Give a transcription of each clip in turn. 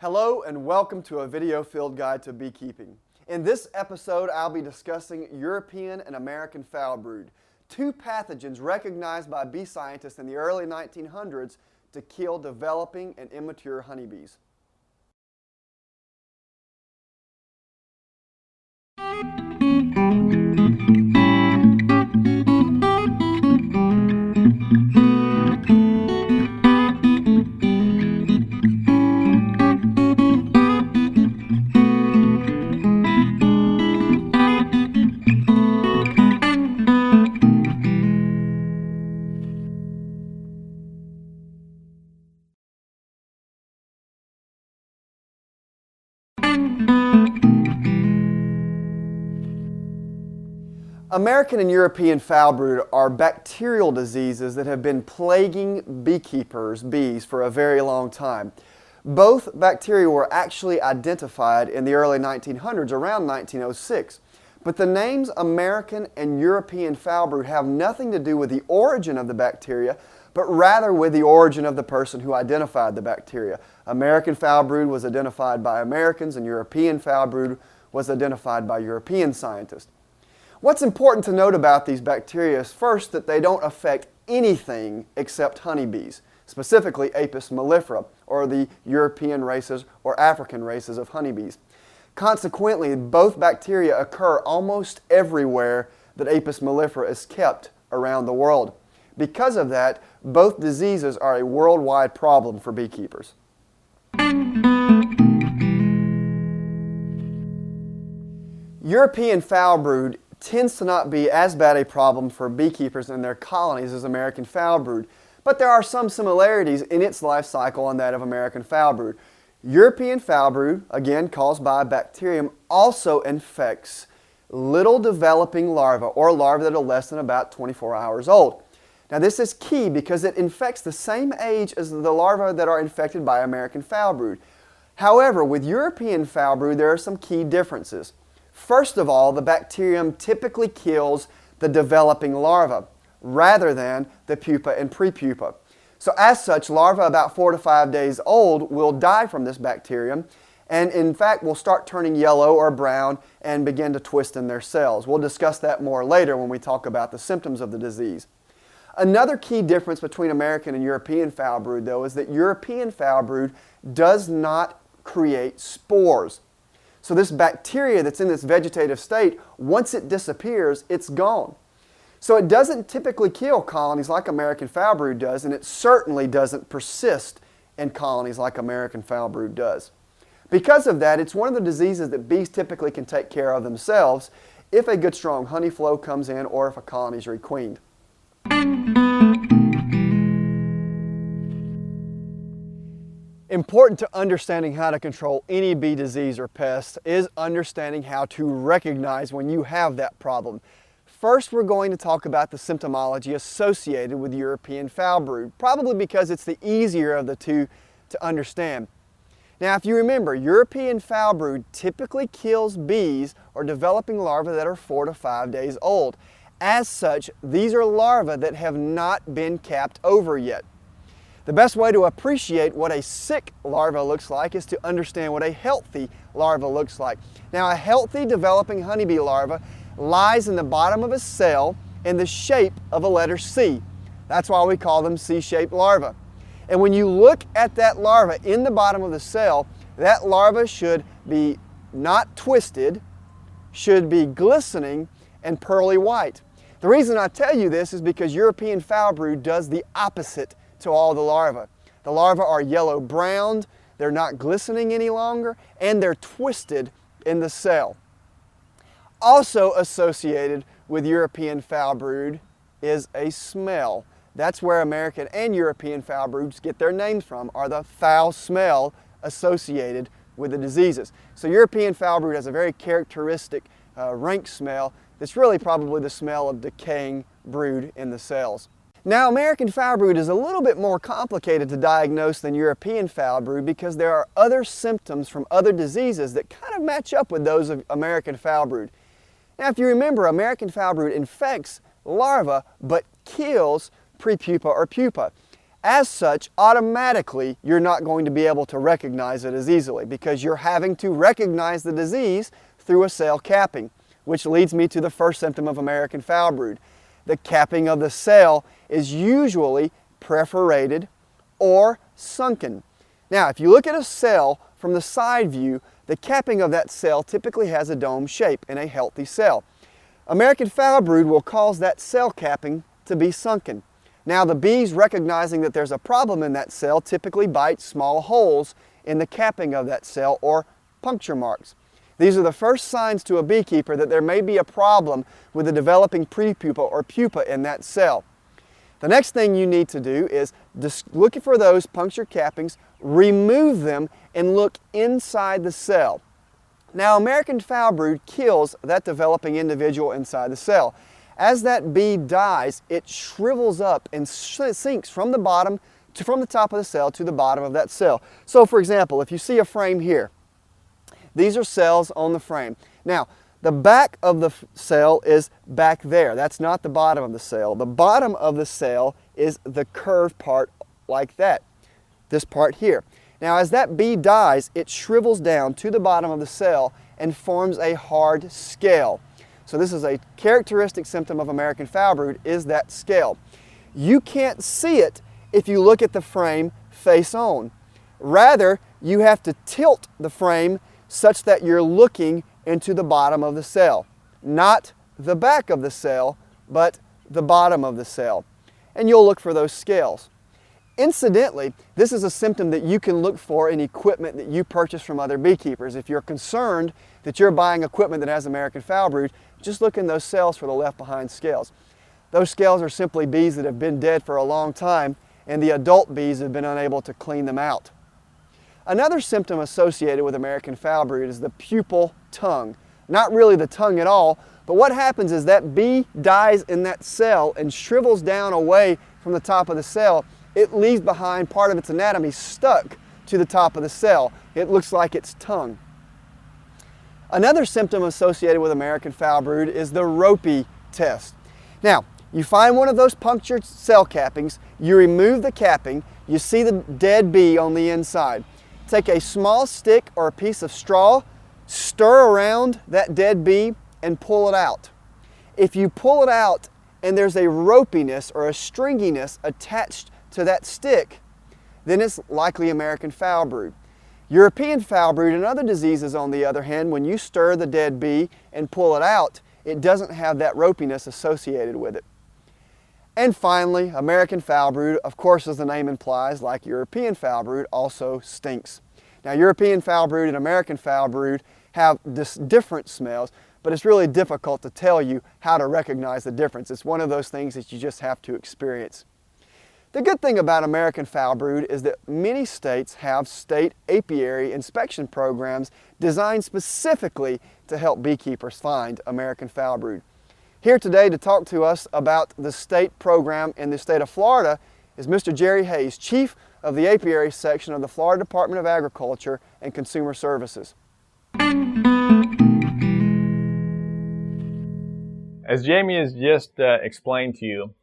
Hello and welcome to a video field guide to beekeeping. In this episode, I'll be discussing European and American Foulbrood, two pathogens recognized by bee scientists in the early 1900s to kill developing and immature honeybees. American and European foulbrood are bacterial diseases that have been plaguing bees for a very long time. Both bacteria were actually identified in the early 1900s, around 1906. But the names American and European foulbrood have nothing to do with the origin of the bacteria, but rather with the origin of the person who identified the bacteria. American foulbrood was identified by Americans and European foulbrood was identified by European scientists. What's important to note about these bacteria is first that they don't affect anything except honeybees, specifically Apis mellifera, or the European races or African races of honeybees. Consequently, both bacteria occur almost everywhere that Apis mellifera is kept around the world. Because of that, both diseases are a worldwide problem for beekeepers. European foulbrood tends to not be as bad a problem for beekeepers and their colonies as American foulbrood, but there are some similarities in its life cycle and that of American foulbrood. European foulbrood, again caused by a bacterium, also infects little developing larvae, or larvae that are less than about 24 hours old. Now this is key because it infects the same age as the larvae that are infected by American foulbrood. However, with European foulbrood there are some key differences. First of all, the bacterium typically kills the developing larva rather than the pupa and prepupa. So as such, larvae about 4 to 5 days old will die from this bacterium and in fact will start turning yellow or brown and begin to twist in their cells. We'll discuss that more later when we talk about the symptoms of the disease. Another key difference between American and European foulbrood, though, is that European foulbrood does not create spores. So this bacteria that's in this vegetative state, once it disappears, it's gone. So it doesn't typically kill colonies like American foulbrood does, and it certainly doesn't persist in colonies like American foulbrood does. Because of that, it's one of the diseases that bees typically can take care of themselves if a good strong honey flow comes in or if a colony is requeened. Important to understanding how to control any bee disease or pest is understanding how to recognize when you have that problem. First, we're going to talk about the symptomology associated with European foulbrood, probably because it's the easier of the two to understand. Now, if you remember, European foulbrood typically kills bees or developing larvae that are 4 to 5 days old. As such, these are larvae that have not been capped over yet. The best way to appreciate what a sick larva looks like is to understand what a healthy larva looks like. Now, a healthy developing honeybee larva lies in the bottom of a cell in the shape of a letter C. That's why we call them C-shaped larvae. And when you look at that larva in the bottom of the cell, that larva should be not twisted, should be glistening and pearly white. The reason I tell you this is because European foulbrood does the opposite to all the larvae. The larvae are yellow-browned, they're not glistening any longer, and they're twisted in the cell. Also associated with European foulbrood is a smell. That's where American and European foulbroods get their names from, are the foul smell associated with the diseases. So European foulbrood has a very characteristic rank smell that's really probably the smell of decaying brood in the cells. Now, American foulbrood is a little bit more complicated to diagnose than European foulbrood because there are other symptoms from other diseases that kind of match up with those of American foulbrood. Now, if you remember, American foulbrood infects larvae but kills prepupa or pupa. As such, automatically, you're not going to be able to recognize it as easily because you're having to recognize the disease through a cell capping, which leads me to the first symptom of American Foulbrood. The capping of the cell is usually perforated or sunken. Now, if you look at a cell from the side view, the capping of that cell typically has a dome shape in a healthy cell. American Foulbrood will cause that cell capping to be sunken. Now, the bees, recognizing that there's a problem in that cell, typically bite small holes in the capping of that cell, or puncture marks. These are the first signs to a beekeeper that there may be a problem with the developing prepupa or pupa in that cell. The next thing you need to do is look for those puncture cappings, remove them, and look inside the cell. Now, American Foulbrood kills that developing individual inside the cell. As that bee dies, it shrivels up and sinks from the top of the cell to the bottom of that cell. So, for example, if you see a frame here, these are cells on the frame. Now, the back of the cell is back there. That's not the bottom of the cell. The bottom of the cell is the curved part like that, this part here. Now, as that bee dies, it shrivels down to the bottom of the cell and forms a hard scale. So this is a characteristic symptom of American Foulbrood, is that scale. You can't see it if you look at the frame face on. Rather, you have to tilt the frame such that you're looking into the bottom of the cell. Not the back of the cell, but the bottom of the cell. And you'll look for those scales. Incidentally, this is a symptom that you can look for in equipment that you purchase from other beekeepers. If you're concerned that you're buying equipment that has American Foulbrood, just look in those cells for the left behind scales. Those scales are simply bees that have been dead for a long time, and the adult bees have been unable to clean them out. Another symptom associated with American Foulbrood is the pupal tongue. Not really the tongue at all, but what happens is that bee dies in that cell and shrivels down away from the top of the cell. It leaves behind part of its anatomy stuck to the top of the cell. It looks like its tongue. Another symptom associated with American Foulbrood is the ropey test. Now, you find one of those punctured cell cappings, you remove the capping, you see the dead bee on the inside. Take a small stick or a piece of straw, stir around that dead bee, and pull it out. If you pull it out and there's a ropiness or a stringiness attached to that stick, then it's likely American Foulbrood. European Foulbrood and other diseases, on the other hand, when you stir the dead bee and pull it out, it doesn't have that ropiness associated with it. And finally, American Foulbrood, of course, as the name implies, like European Foulbrood, also stinks. Now, European Foulbrood and American Foulbrood have different smells, but it's really difficult to tell you how to recognize the difference. It's one of those things that you just have to experience. The good thing about American Foulbrood is that many states have state apiary inspection programs designed specifically to help beekeepers find American Foulbrood. Here today to talk to us about the state program in the state of Florida is Mr. Jerry Hayes, Chief of the Apiary Section of the Florida Department of Agriculture and Consumer Services. As Jamie has just explained to you,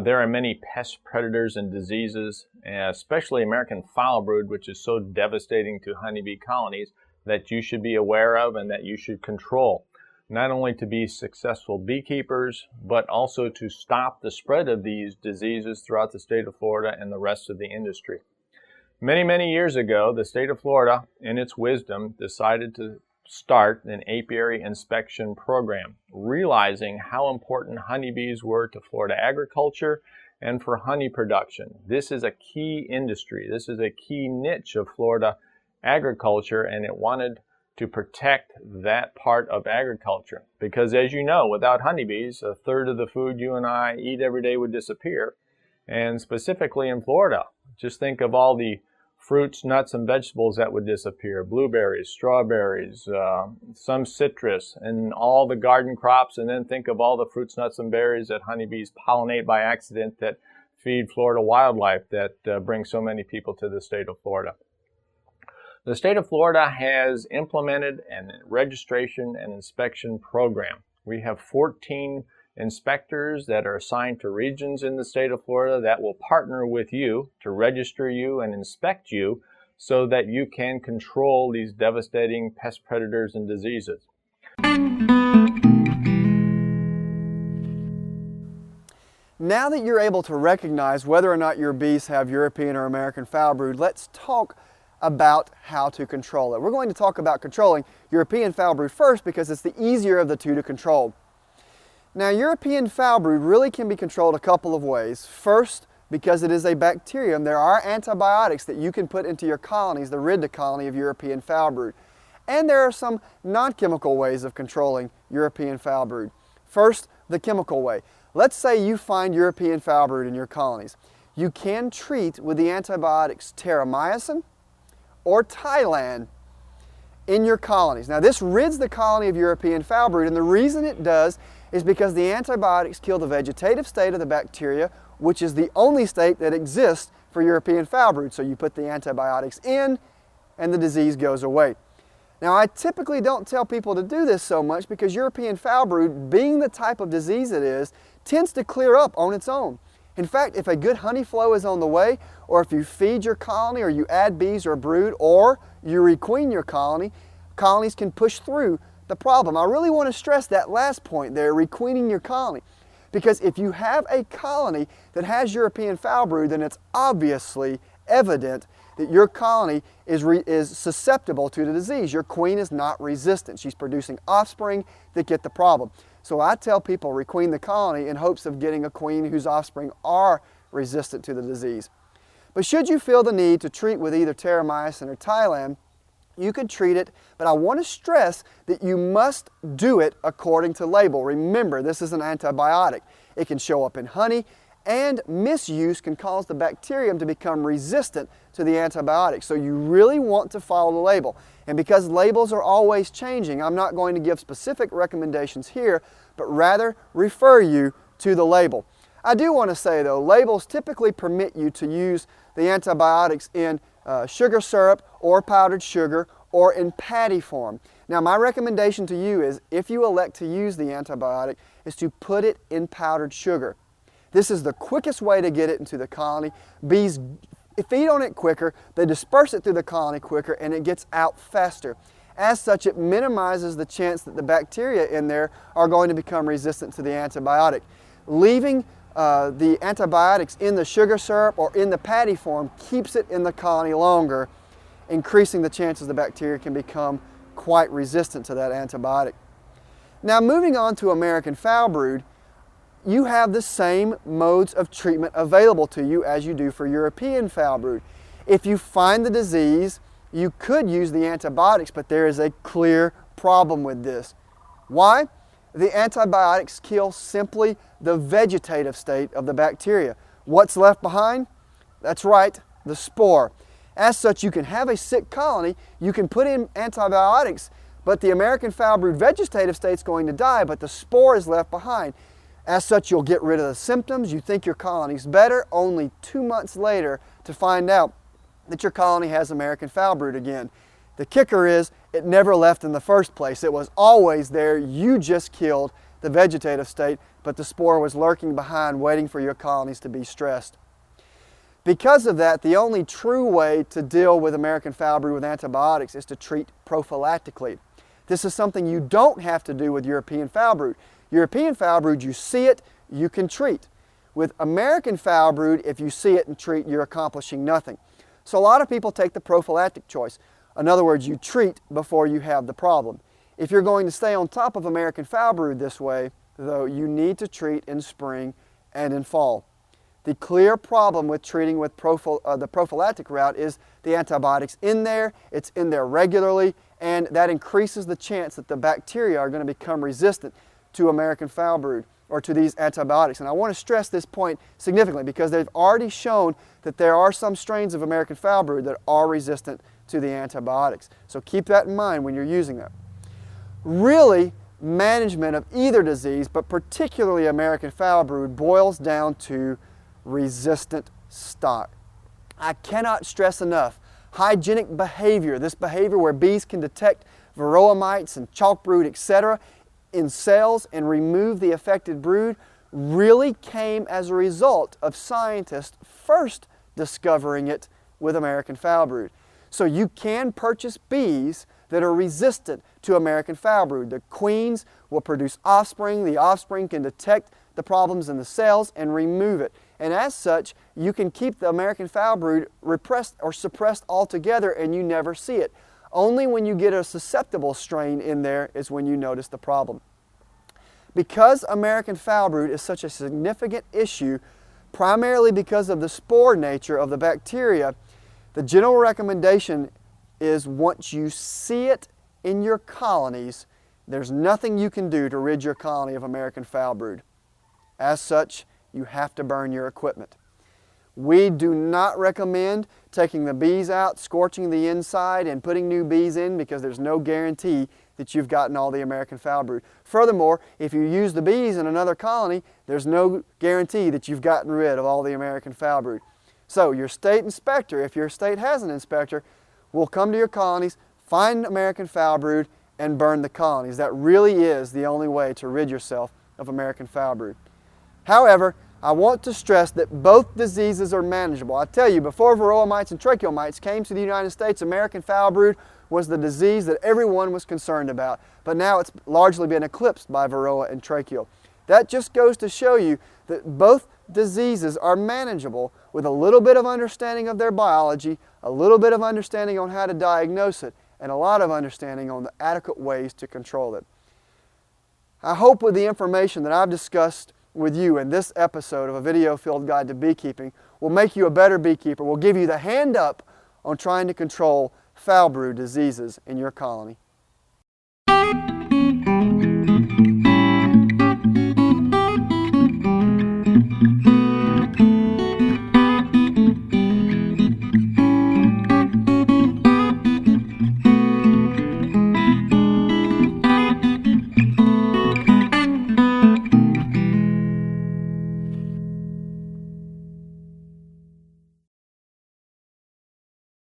there are many pest predators and diseases, especially American Foulbrood, which is so devastating to honeybee colonies, that you should be aware of and that you should control. Not only to be successful beekeepers, but also to stop the spread of these diseases throughout the state of Florida and the rest of the industry. Many, many years ago, the state of Florida, in its wisdom, decided to start an apiary inspection program, realizing how important honeybees were to Florida agriculture and for honey production. This is a key industry. This is a key niche of Florida agriculture, and it wanted to protect that part of agriculture. Because as you know, without honeybees, a third of the food you and I eat every day would disappear. And specifically in Florida, just think of all the fruits, nuts, and vegetables that would disappear. Blueberries, strawberries, some citrus, and all the garden crops. And then think of all the fruits, nuts, and berries that honeybees pollinate by accident that feed Florida wildlife that bring so many people to the state of Florida. The state of Florida has implemented a registration and inspection program. We have 14 inspectors that are assigned to regions in the state of Florida that will partner with you to register you and inspect you so that you can control these devastating pest predators and diseases. Now that you're able to recognize whether or not your bees have European or American Foulbrood, let's talk about how to control it. We're going to talk about controlling European Foulbrood first because it's the easier of the two to control. Now, European Foulbrood really can be controlled a couple of ways. First, because it is a bacterium, there are antibiotics that you can put into your colonies to rid the colony of European Foulbrood. And there are some non-chemical ways of controlling European Foulbrood. First, the chemical way. Let's say you find European Foulbrood in your colonies. You can treat with the antibiotics terramycin or Thailand in your colonies. Now, this rids the colony of European Foulbrood, and the reason it does is because the antibiotics kill the vegetative state of the bacteria, which is the only state that exists for European Foulbrood. So you put the antibiotics in and the disease goes away. Now, I typically don't tell people to do this so much because European Foulbrood, being the type of disease it is, tends to clear up on its own. In fact, if a good honey flow is on the way, or if you feed your colony, or you add bees or brood, or you requeen your colony, colonies can push through the problem. I really want to stress that last point there, requeening your colony. Because if you have a colony that has European Foulbrood, then it's obviously evident that your colony is susceptible to the disease. Your queen is not resistant. She's producing offspring that get the problem. So I tell people requeen the colony in hopes of getting a queen whose offspring are resistant to the disease. But should you feel the need to treat with either terramycin or Thailand, you could treat it, but I want to stress that you must do it according to label. Remember, this is an antibiotic. It can show up in honey, and misuse can cause the bacterium to become resistant to the antibiotic. So you really want to follow the label. And because labels are always changing, I'm not going to give specific recommendations here, but rather refer you to the label. I do want to say though, labels typically permit you to use the antibiotics in sugar syrup or powdered sugar or in patty form. Now, my recommendation to you is, if you elect to use the antibiotic, is to put it in powdered sugar. This is the quickest way to get it into the colony. Bees feed on it quicker, they disperse it through the colony quicker, and it gets out faster. As such, it minimizes the chance that the bacteria in there are going to become resistant to the antibiotic. Leaving the antibiotics in the sugar syrup or in the patty form keeps it in the colony longer, increasing the chances the bacteria can become quite resistant to that antibiotic. Now, moving on to American Foulbrood, you have the same modes of treatment available to you as you do for European Foulbrood. If you find the disease, you could use the antibiotics, but there is a clear problem with this. Why? The antibiotics kill simply the vegetative state of the bacteria. What's left behind? That's right, the spore. As such, you can have a sick colony, you can put in antibiotics, but the American Foulbrood vegetative state is going to die, but the spore is left behind. As such, you'll get rid of the symptoms, you think your colony's better, only 2 months later to find out that your colony has American Foulbrood again. The kicker is, it never left in the first place. It was always there, you just killed the vegetative state, but the spore was lurking behind, waiting for your colonies to be stressed. Because of that, the only true way to deal with American Foulbrood with antibiotics is to treat prophylactically. This is something you don't have to do with European Foulbrood. European Foulbrood, you see it, you can treat. With American Foulbrood, if you see it and treat, you're accomplishing nothing. So a lot of people take the prophylactic choice. In other words, you treat before you have the problem. If you're going to stay on top of American Foulbrood this way, though, you need to treat in spring and in fall. The clear problem with treating with the prophylactic route is the antibiotics in there, it's in there regularly, and that increases the chance that the bacteria are going to become resistant to American Foulbrood or to these antibiotics. And I want to stress this point significantly because they've already shown that there are some strains of American Foulbrood that are resistant to the antibiotics. So keep that in mind when you're using them. Really, management of either disease, but particularly American Foulbrood, boils down to resistant stock. I cannot stress enough, hygienic behavior, this behavior where bees can detect varroa mites and chalk brood, etc., in cells and remove the affected brood really came as a result of scientists first discovering it with American Foulbrood. So you can purchase bees that are resistant to American Foulbrood. The queens will produce offspring. The offspring can detect the problems in the cells and remove it. And as such, you can keep the American Foulbrood repressed or suppressed altogether and you never see it. Only when you get a susceptible strain in there is when you notice the problem. Because American Foulbrood is such a significant issue, primarily because of the spore nature of the bacteria, the general recommendation is once you see it in your colonies, there's nothing you can do to rid your colony of American Foulbrood. As such, you have to burn your equipment. We do not recommend taking the bees out, scorching the inside, and putting new bees in because there's no guarantee that you've gotten all the American Foulbrood. Furthermore, if you use the bees in another colony, there's no guarantee that you've gotten rid of all the American Foulbrood. So your state inspector, if your state has an inspector, will come to your colonies, find American Foulbrood, and burn the colonies. That really is the only way to rid yourself of American Foulbrood. However, I want to stress that both diseases are manageable. I tell you, before varroa mites and tracheal mites came to the United States, American Foulbrood was the disease that everyone was concerned about. But now it's largely been eclipsed by varroa and tracheal. That just goes to show you that both diseases are manageable with a little bit of understanding of their biology, a little bit of understanding on how to diagnose it, and a lot of understanding on the adequate ways to control it. I hope with the information that I've discussed with you in this episode of a video field guide to beekeeping will make you a better beekeeper, will give you the hand up on trying to control Foulbrood diseases in your colony.